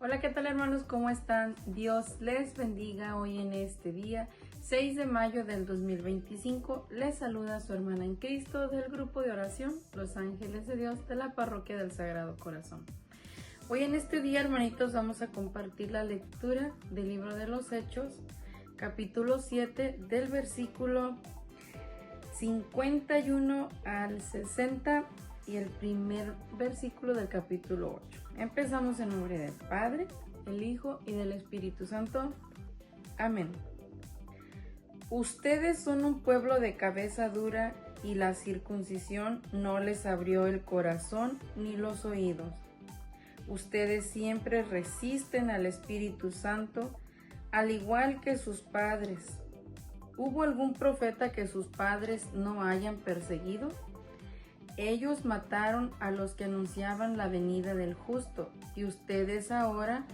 Hola, ¿qué tal hermanos? ¿Cómo están? Dios les bendiga hoy en este día, 6 de mayo del 2025. Les saluda su hermana en Cristo del grupo de oración Los Ángeles de Dios de la Parroquia del Sagrado Corazón. Hoy en este día, hermanitos, vamos a compartir la lectura del libro de los Hechos, capítulo 7, del versículo 51 al 60 y el primer versículo del capítulo 8. Empezamos en nombre del Padre, el Hijo y del Espíritu Santo. Amén. Ustedes son un pueblo de cabeza dura y la circuncisión no les abrió el corazón ni los oídos. Ustedes siempre resisten al Espíritu Santo, al igual que sus padres. ¿Hubo algún profeta que sus padres no hayan perseguido? Ellos mataron a los que anunciaban la venida del justo, y ustedes ahora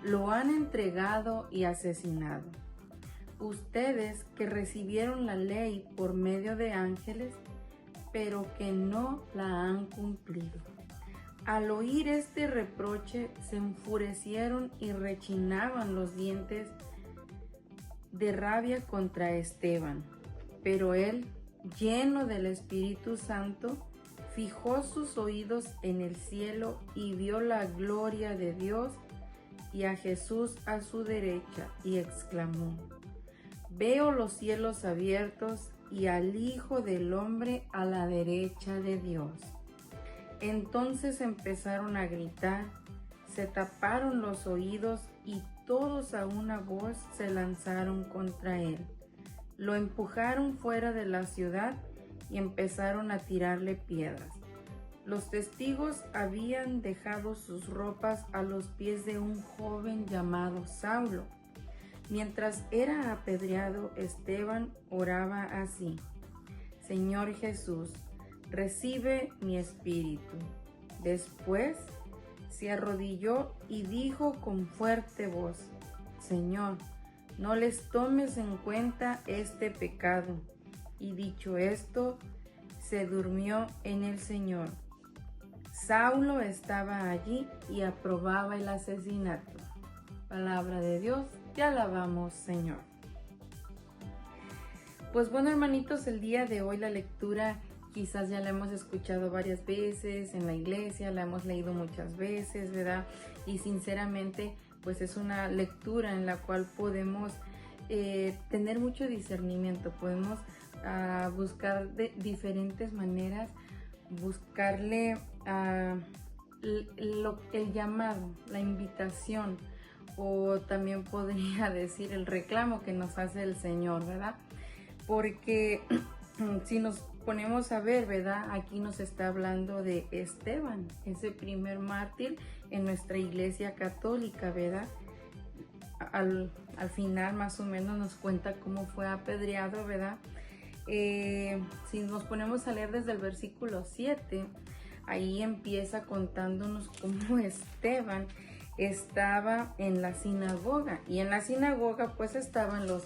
lo han entregado y asesinado. Ustedes que recibieron la ley por medio de ángeles, pero que no la han cumplido. Al oír este reproche, se enfurecieron y rechinaban los dientes de rabia contra Esteban. Pero él, lleno del Espíritu Santo, fijó sus oídos en el cielo y vio la gloria de Dios y a Jesús a su derecha, y exclamó: Veo los cielos abiertos y al Hijo del Hombre a la derecha de Dios. Entonces empezaron a gritar, se taparon los oídos y todos a una voz se lanzaron contra él. Lo empujaron fuera de la ciudad y empezaron a tirarle piedras. Los testigos habían dejado sus ropas a los pies de un joven llamado Saulo. Mientras era apedreado, Esteban oraba así: Señor Jesús, recibe mi espíritu. Después se arrodilló y dijo con fuerte voz: Señor, no les tomes en cuenta este pecado. Y dicho esto, se durmió en el Señor. Saulo estaba allí y aprobaba el asesinato. Palabra de Dios, te alabamos, Señor. Pues bueno, hermanitos, el día de hoy la lectura quizás ya la hemos escuchado varias veces en la iglesia, la hemos leído muchas veces, ¿verdad? Y sinceramente, pues es una lectura en la cual podemos tener mucho discernimiento, podemos buscar de diferentes maneras, buscarle el llamado, la invitación, o también podría decir el reclamo que nos hace el Señor, ¿verdad? Porque si nos ponemos a ver, ¿verdad? Aquí nos está hablando de Esteban, ese primer mártir en nuestra iglesia católica, ¿verdad? Al final más o menos nos cuenta cómo fue apedreado, ¿verdad? Si nos ponemos a leer desde el versículo 7, ahí empieza contándonos cómo Esteban estaba en la sinagoga, y en la sinagoga pues estaban los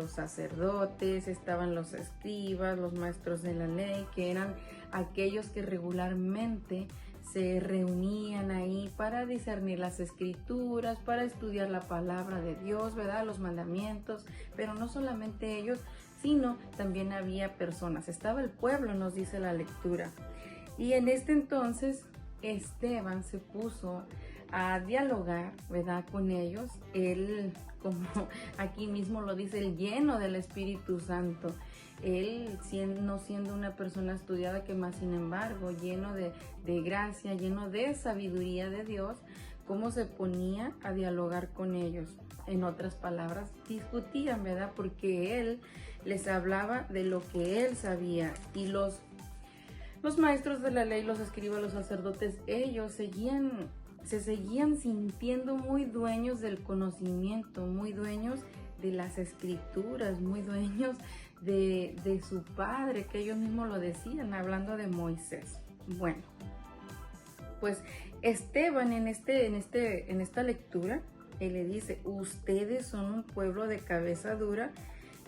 sacerdotes, estaban los escribas, los maestros de la ley, que eran aquellos que regularmente se reunían ahí para discernir las escrituras, para estudiar la palabra de Dios, ¿verdad? Los mandamientos, pero no solamente ellos, sino también había personas. Estaba el pueblo, nos dice la lectura. Y en este entonces Esteban se puso a dialogar, ¿verdad?, con ellos. Él, como aquí mismo lo dice, el lleno del Espíritu Santo. Él no siendo una persona estudiada, que más sin embargo lleno de gracia, lleno de sabiduría de Dios, cómo se ponía a dialogar con ellos. En otras palabras, discutían, ¿verdad? Porque él les hablaba de lo que él sabía, y los maestros de la ley, los escribas, los sacerdotes, ellos se seguían sintiendo muy dueños del conocimiento, muy dueños de las escrituras, muy dueños de su padre, que ellos mismos lo decían, hablando de Moisés. Bueno, pues Esteban en esta lectura, él le dice: ustedes son un pueblo de cabeza dura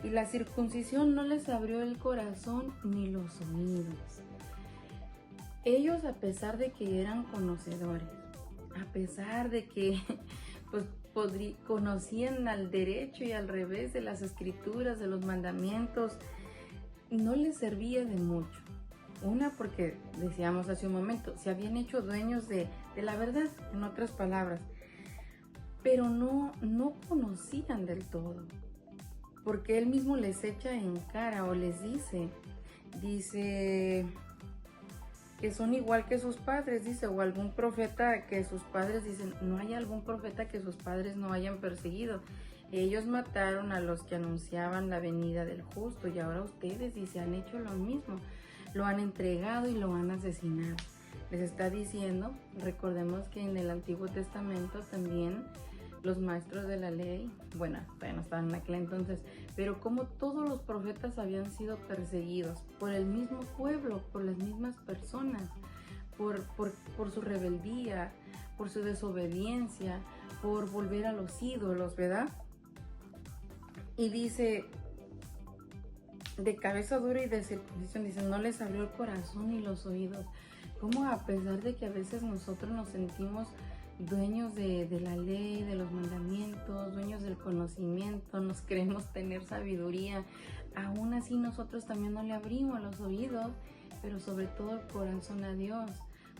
y la circuncisión no les abrió el corazón ni los oídos. Ellos, a pesar de que eran conocedores, a pesar de que pues conocían al derecho y al revés de las escrituras, de los mandamientos, no les servía de mucho. Una, porque decíamos hace un momento, se habían hecho dueños de la verdad, en otras palabras, pero no conocían del todo, porque él mismo les echa en cara o les dice que son igual que sus padres, dice, o algún profeta que sus padres dicen, no hay algún profeta que sus padres no hayan perseguido. Ellos mataron a los que anunciaban la venida del justo y ahora ustedes, dice, han hecho lo mismo, lo han entregado y lo han asesinado. Les está diciendo, recordemos que en el Antiguo Testamento también los maestros de la ley, bueno, todavía no estaban en aquel entonces, pero como todos los profetas habían sido perseguidos por el mismo pueblo, por las mismas personas, por su rebeldía, por su desobediencia, por volver a los ídolos, ¿verdad? Y dice, de cabeza dura y de circuncisión, dice, no les abrió el corazón y los oídos. Como a pesar de que a veces nosotros nos sentimos dueños de la ley, de los mandamientos, dueños del conocimiento, nos creemos tener sabiduría, aún así nosotros también no le abrimos los oídos, pero sobre todo el corazón a Dios,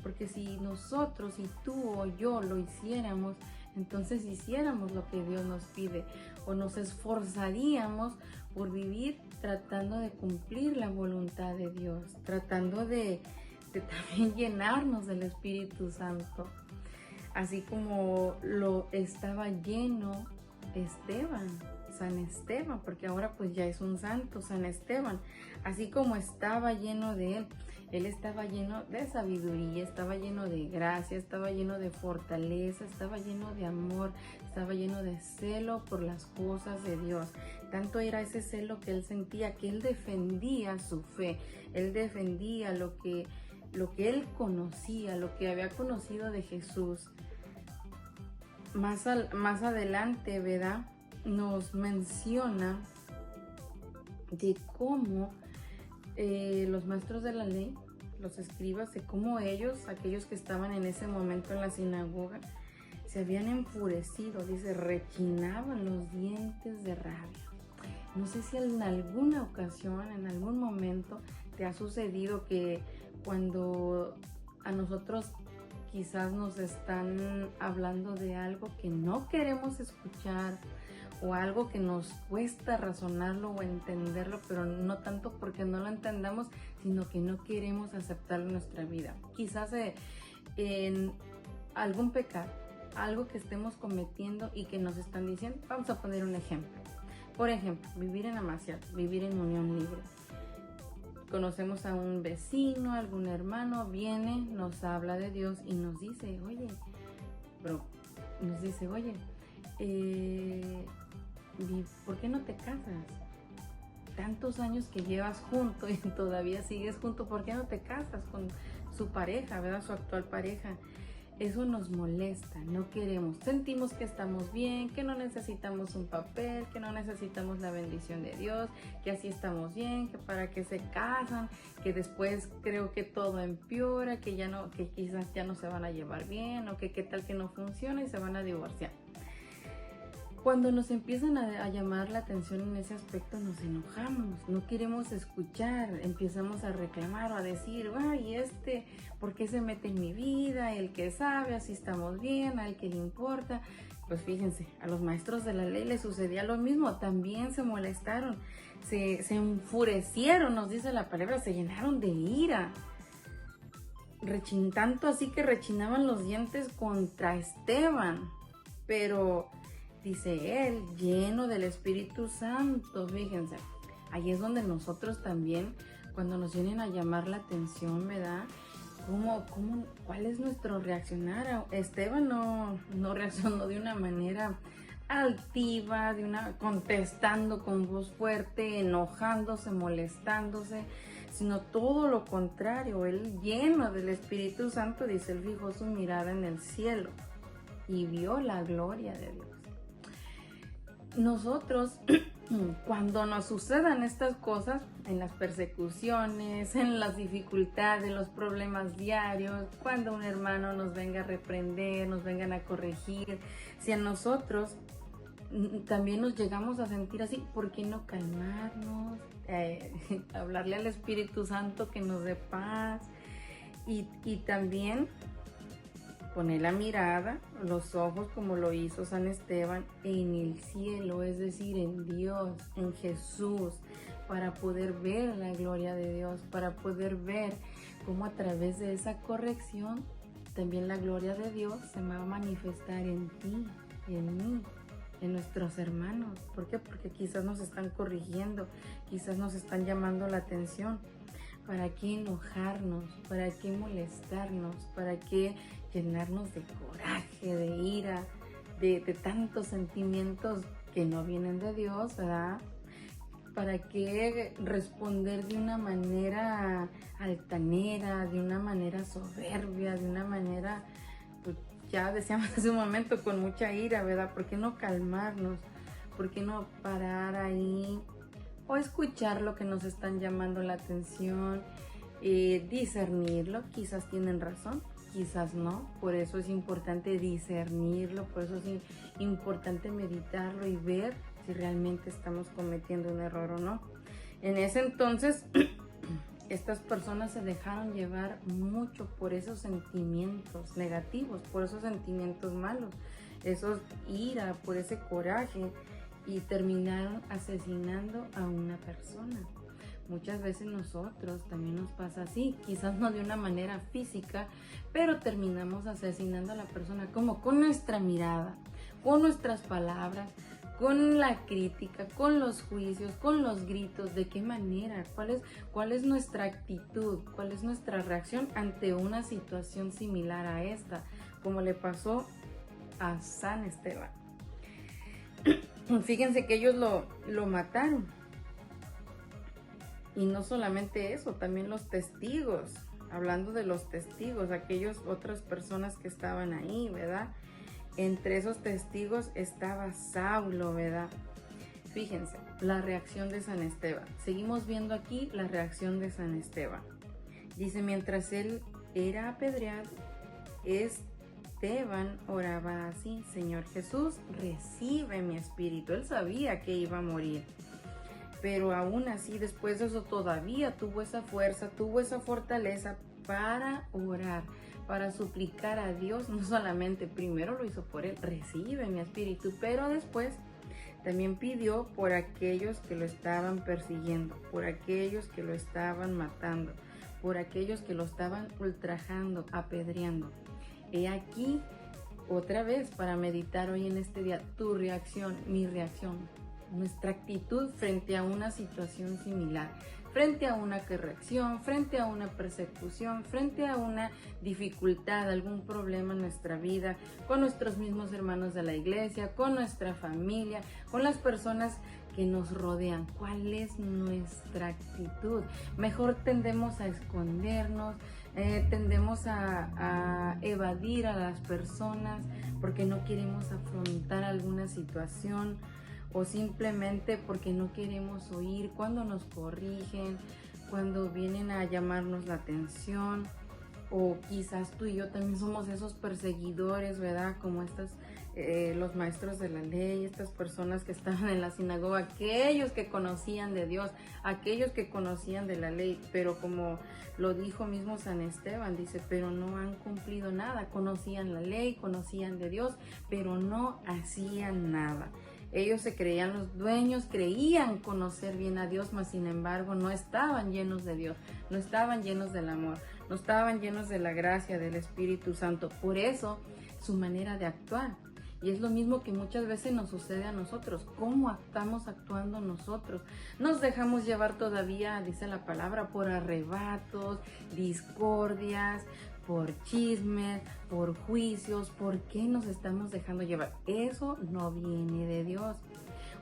porque si nosotros, si tú o yo lo hiciéramos, entonces hiciéramos lo que Dios nos pide, o nos esforzaríamos por vivir tratando de cumplir la voluntad de Dios, tratando de también llenarnos del Espíritu Santo. Así como lo estaba lleno San Esteban, porque ahora pues ya es un santo, San Esteban. Así como estaba lleno de él estaba lleno de sabiduría, estaba lleno de gracia, estaba lleno de fortaleza, estaba lleno de amor, estaba lleno de celo por las cosas de Dios. Tanto era ese celo que él sentía, que él defendía su fe, él defendía lo que él conocía, lo que había conocido de Jesús. Más adelante, ¿verdad? Nos menciona de cómo los maestros de la ley, los escribas, de cómo ellos, aquellos que estaban en ese momento en la sinagoga, se habían enfurecido, dice, rechinaban los dientes de rabia. No sé si en alguna ocasión, en algún momento, te ha sucedido que cuando a nosotros quizás nos están hablando de algo que no queremos escuchar o algo que nos cuesta razonarlo o entenderlo, pero no tanto porque no lo entendamos, sino que no queremos aceptarlo en nuestra vida. Quizás en algún pecado, algo que estemos cometiendo y que nos están diciendo. Vamos a poner un ejemplo. Por ejemplo, vivir en Amaciato, vivir en unión libre. Conocemos a un vecino, algún hermano, viene, nos habla de Dios y nos dice, oye, ¿por qué no te casas? Tantos años que llevas junto y todavía sigues junto, ¿por qué no te casas con su pareja, ¿verdad? Su actual pareja. Eso nos molesta, no queremos, sentimos que estamos bien, que no necesitamos un papel, que no necesitamos la bendición de Dios, que así estamos bien, que para qué se casan, que después creo que todo empeora, que quizás ya no se van a llevar bien, o que qué tal que no funciona y se van a divorciar. Cuando nos empiezan a llamar la atención en ese aspecto, nos enojamos, no queremos escuchar, empezamos a reclamar o a decir, ay, ¿por qué se mete en mi vida? El que sabe, así estamos bien, al que le importa. Pues fíjense, a los maestros de la ley les sucedía lo mismo, también se molestaron, se enfurecieron, nos dice la palabra, se llenaron de ira. Tanto así que rechinaban los dientes contra Esteban, pero dice él, lleno del Espíritu Santo, fíjense, ahí es donde nosotros también, cuando nos vienen a llamar la atención, ¿verdad? ¿Cuál es nuestro reaccionar? Esteban no reaccionó de una manera altiva, contestando con voz fuerte, enojándose, molestándose, sino todo lo contrario, él lleno del Espíritu Santo, dice, él fijó su mirada en el cielo y vio la gloria de Dios. Nosotros cuando nos sucedan estas cosas, en las persecuciones, en las dificultades, los problemas diarios, cuando un hermano nos venga a reprender, nos vengan a corregir, si a nosotros también nos llegamos a sentir así, ¿por qué no calmarnos? Hablarle al Espíritu Santo que nos dé paz y también poner la mirada, los ojos como lo hizo San Esteban en el cielo, es decir, en Dios, en Jesús, para poder ver la gloria de Dios, para poder ver cómo a través de esa corrección también la gloria de Dios se va a manifestar en ti, en mí, en nuestros hermanos. ¿Por qué? Porque quizás nos están corrigiendo, quizás nos están llamando la atención. ¿Para qué enojarnos? ¿Para qué molestarnos? ¿Para qué llenarnos de coraje, de ira, de tantos sentimientos que no vienen de Dios, ¿verdad? ¿Para qué responder de una manera altanera, de una manera soberbia, de una manera, pues ya decíamos hace un momento, con mucha ira, ¿verdad? ¿Por qué no calmarnos? ¿Por qué no parar ahí o escuchar lo que nos están llamando la atención? Discernirlo, quizás tienen razón, quizás no, por eso es importante discernirlo, por eso es importante meditarlo y ver si realmente estamos cometiendo un error o no. En ese entonces, estas personas se dejaron llevar mucho por esos sentimientos negativos, por esos sentimientos malos, esos ira, por ese coraje, y terminaron asesinando a una persona. Muchas veces nosotros también nos pasa así, quizás no de una manera física, pero terminamos asesinando a la persona como con nuestra mirada, con nuestras palabras, con la crítica, con los juicios, con los gritos. ¿De qué manera? ¿Cuál es nuestra actitud? ¿Cuál es nuestra reacción ante una situación similar a esta? Como le pasó a San Esteban. Fíjense que ellos lo mataron. Y no solamente eso, también los testigos. Hablando de los testigos, aquellas otras personas que estaban ahí, ¿verdad? Entre esos testigos estaba Saulo, ¿verdad? Fíjense, la reacción de San Esteban. Seguimos viendo aquí la reacción de San Esteban. Dice, mientras él era apedreado, Esteban oraba así: Señor Jesús, recibe mi espíritu. Él sabía que iba a morir, pero aún así, después de eso, todavía tuvo esa fuerza, tuvo esa fortaleza para orar, para suplicar a Dios. No solamente primero lo hizo por él, recibe mi espíritu, pero después también pidió por aquellos que lo estaban persiguiendo, por aquellos que lo estaban matando, por aquellos que lo estaban ultrajando, apedreando. He aquí, otra vez, para meditar hoy en este día, tu reacción, mi reacción, nuestra actitud frente a una situación similar, frente a una corrección, frente a una persecución, frente a una dificultad, algún problema en nuestra vida, con nuestros mismos hermanos de la iglesia, con nuestra familia, con las personas que nos rodean. ¿Cuál es nuestra actitud? Mejor tendemos a escondernos, tendemos a evadir a las personas porque no queremos afrontar alguna situación, o simplemente porque no queremos oír cuando nos corrigen, cuando vienen a llamarnos la atención. O quizás tú y yo también somos esos perseguidores, ¿verdad? Como los maestros de la ley, estas personas que estaban en la sinagoga, aquellos que conocían de Dios, aquellos que conocían de la ley, pero como lo dijo mismo San Esteban, dice, pero no han cumplido nada. Conocían la ley, conocían de Dios, pero no hacían nada. Ellos se creían los dueños, creían conocer bien a Dios, mas sin embargo no estaban llenos de Dios, no estaban llenos del amor, no estaban llenos de la gracia del Espíritu Santo. Por eso su manera de actuar. Y es lo mismo que muchas veces nos sucede a nosotros. ¿Cómo estamos actuando nosotros? Nos dejamos llevar todavía, dice la palabra, por arrebatos, discordias, por chismes, por juicios. ¿Por qué nos estamos dejando llevar? Eso no viene de Dios.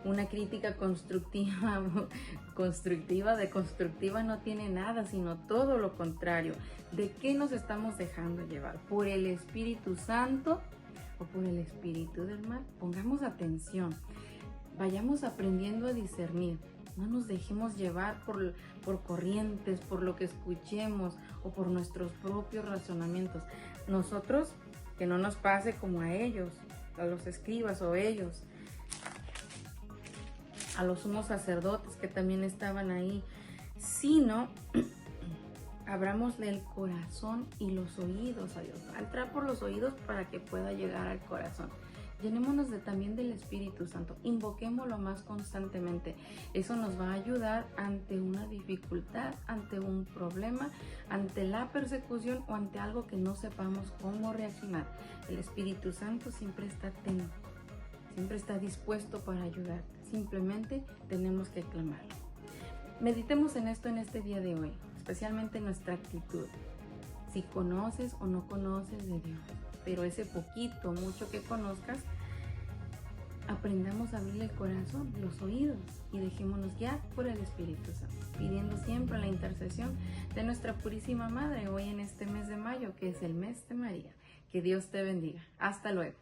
Una crítica constructiva de constructiva no tiene nada, sino todo lo contrario. ¿De qué nos estamos dejando llevar? ¿Por el Espíritu Santo o por el espíritu del mal? Pongamos atención. vayamos aprendiendo a discernir. No nos dejemos llevar por corrientes, por lo que escuchemos o por nuestros propios razonamientos. Nosotros, que no nos pase como a ellos, a los escribas o ellos, a los sumos sacerdotes que también estaban ahí, sino abramosle el corazón y los oídos a Dios. Entrar por los oídos para que pueda llegar al corazón. Llenémonos también del Espíritu Santo, invoquémoslo más constantemente. Eso nos va a ayudar ante una dificultad, ante un problema, ante la persecución o ante algo que no sepamos cómo reaccionar. El Espíritu Santo siempre está atento, siempre está dispuesto para ayudar. Simplemente tenemos que clamarlo. Meditemos en esto en este día de hoy, especialmente en nuestra actitud. Si conoces o no conoces de Dios, pero ese poquito, mucho que conozcas, aprendamos a abrirle el corazón, los oídos y dejémonos guiar por el Espíritu Santo, pidiendo siempre la intercesión de nuestra Purísima Madre hoy en este mes de mayo, que es el mes de María. Que Dios te bendiga. Hasta luego.